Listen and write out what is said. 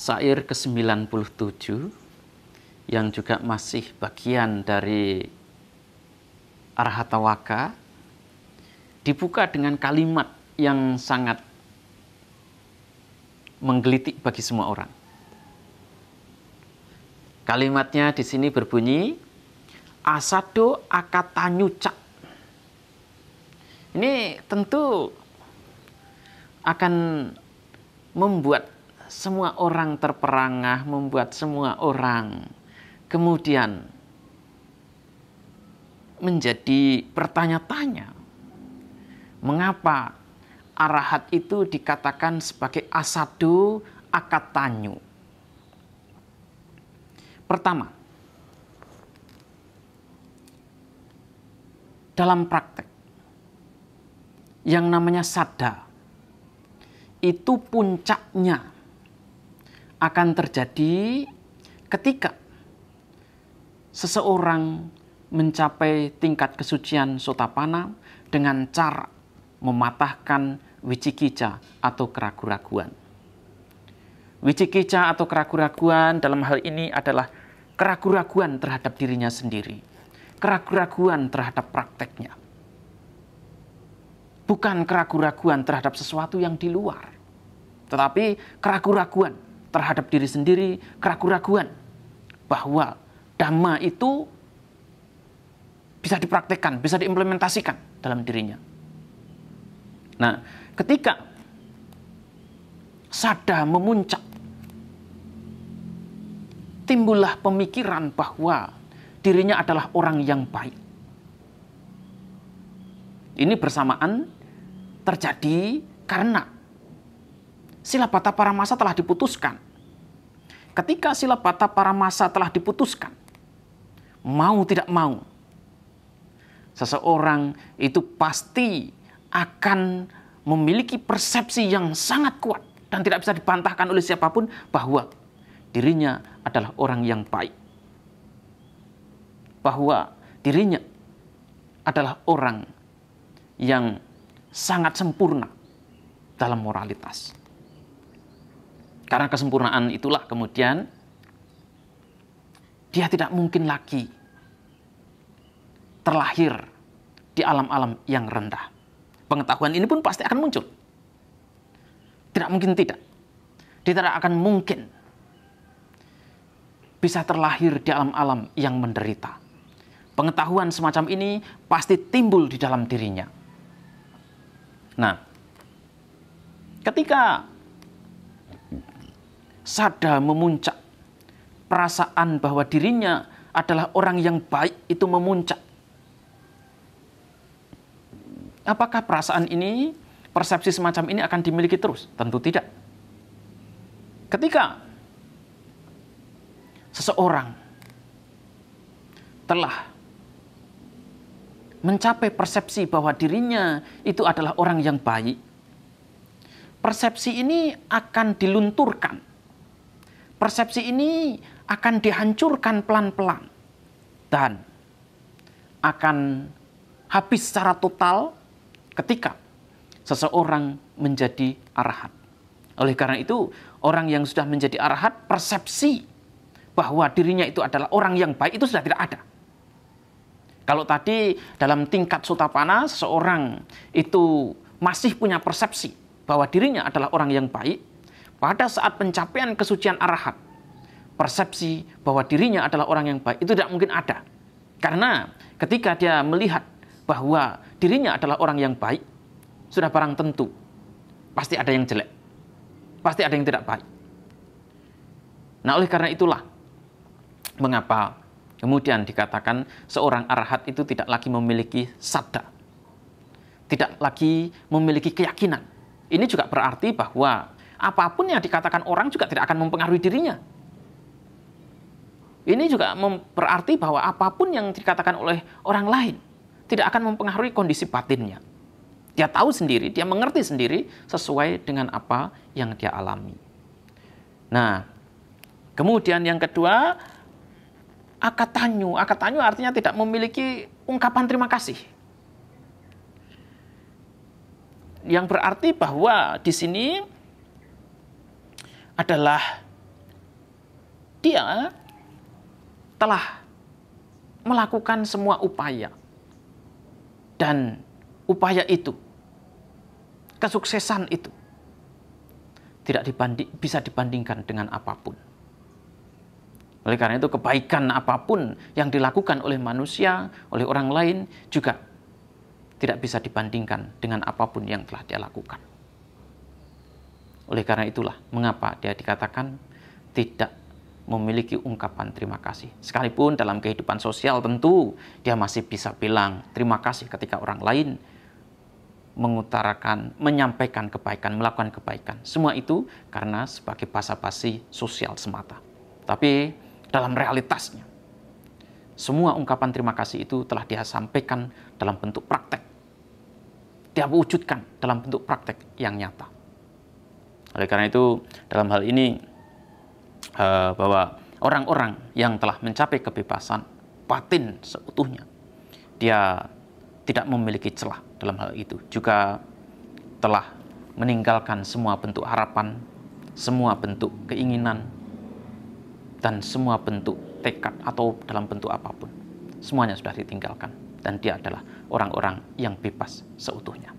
Syair ke-97 yang juga masih bagian dari Arhatawaka dibuka dengan kalimat yang sangat menggelitik bagi semua orang. Kalimatnya di sini berbunyi asado akatanyucak. Ini tentu akan membuat semua orang terperangah, membuat semua orang kemudian menjadi bertanya-tanya. Mengapa arahat itu dikatakan sebagai asado akatanyu? Pertama, dalam praktek yang namanya sada itu puncaknya akan terjadi ketika seseorang mencapai tingkat kesucian sotapana dengan cara mematahkan wicikicca atau keraguan-raguan. Wicikicca atau keraguan-raguan dalam hal ini adalah keraguan-raguan terhadap dirinya sendiri, keraguan-raguan terhadap prakteknya. Bukan keraguan-raguan terhadap sesuatu yang di luar, tetapi keraguan-raguan terhadap diri sendiri, keraguan-raguan bahwa dhamma itu bisa dipraktekkan, bisa diimplementasikan dalam dirinya. Nah, ketika sada memuncak, timbullah pemikiran bahwa dirinya adalah orang yang baik. Ini bersamaan terjadi karena Silabbata Paramasa telah diputuskan. Ketika Silabbata Paramasa telah diputuskan, mau tidak mau, seseorang itu pasti akan memiliki persepsi yang sangat kuat dan tidak bisa dibantahkan oleh siapapun bahwa dirinya adalah orang yang baik. Bahwa dirinya adalah orang yang sangat sempurna dalam moralitas. Karena kesempurnaan itulah kemudian dia tidak mungkin lagi terlahir di alam-alam yang rendah. Pengetahuan ini pun pasti akan muncul. Tidak mungkin tidak. Dia tidak akan mungkin bisa terlahir di alam-alam yang menderita. Pengetahuan semacam ini pasti timbul di dalam dirinya. Nah, ketika sada memuncak, perasaan bahwa dirinya adalah orang yang baik itu memuncak. Apakah perasaan ini, persepsi semacam ini akan dimiliki terus? Tentu tidak. Ketika seseorang telah mencapai persepsi bahwa dirinya itu adalah orang yang baik, persepsi ini akan dilunturkan. Persepsi ini akan dihancurkan pelan-pelan dan akan habis secara total ketika seseorang menjadi arahat. Oleh karena itu, orang yang sudah menjadi arahat, persepsi bahwa dirinya itu adalah orang yang baik itu sudah tidak ada. Kalau tadi dalam tingkat sotapana, seseorang itu masih punya persepsi bahwa dirinya adalah orang yang baik, pada saat pencapaian kesucian arahat, persepsi bahwa dirinya adalah orang yang baik itu tidak mungkin ada. Karena ketika dia melihat bahwa dirinya adalah orang yang baik, sudah barang tentu pasti ada yang jelek, pasti ada yang tidak baik. Nah, oleh karena itulah mengapa kemudian dikatakan seorang arahat itu tidak lagi memiliki saddha, tidak lagi memiliki keyakinan. Ini juga berarti bahwa apapun yang dikatakan orang juga tidak akan mempengaruhi dirinya. Ini juga berarti bahwa apapun yang dikatakan oleh orang lain tidak akan mempengaruhi kondisi batinnya. Dia tahu sendiri, dia mengerti sendiri sesuai dengan apa yang dia alami. Nah, kemudian yang kedua, akatanyu. Akatanyu artinya tidak memiliki ungkapan terima kasih. Yang berarti bahwa di sini adalah dia telah melakukan semua upaya, dan upaya itu, kesuksesan itu tidak bisa dibandingkan dengan apapun. Oleh karena itu, kebaikan apapun yang dilakukan oleh manusia, oleh orang lain juga tidak bisa dibandingkan dengan apapun yang telah dia lakukan. Oleh karena itulah mengapa dia dikatakan tidak memiliki ungkapan terima kasih. Sekalipun dalam kehidupan sosial tentu dia masih bisa bilang terima kasih ketika orang lain mengutarakan, menyampaikan kebaikan, melakukan kebaikan. Semua itu karena sebagai basa-basi sosial semata. Tapi dalam realitasnya, semua ungkapan terima kasih itu telah dia sampaikan dalam bentuk praktek. Dia wujudkan dalam bentuk praktek yang nyata. Oleh karena itu, dalam hal ini, bahwa orang-orang yang telah mencapai kebebasan batin seutuhnya, dia tidak memiliki celah dalam hal itu. Juga telah meninggalkan semua bentuk harapan, semua bentuk keinginan, dan semua bentuk tekad atau dalam bentuk apapun. Semuanya sudah ditinggalkan. Dan dia adalah orang-orang yang bebas seutuhnya.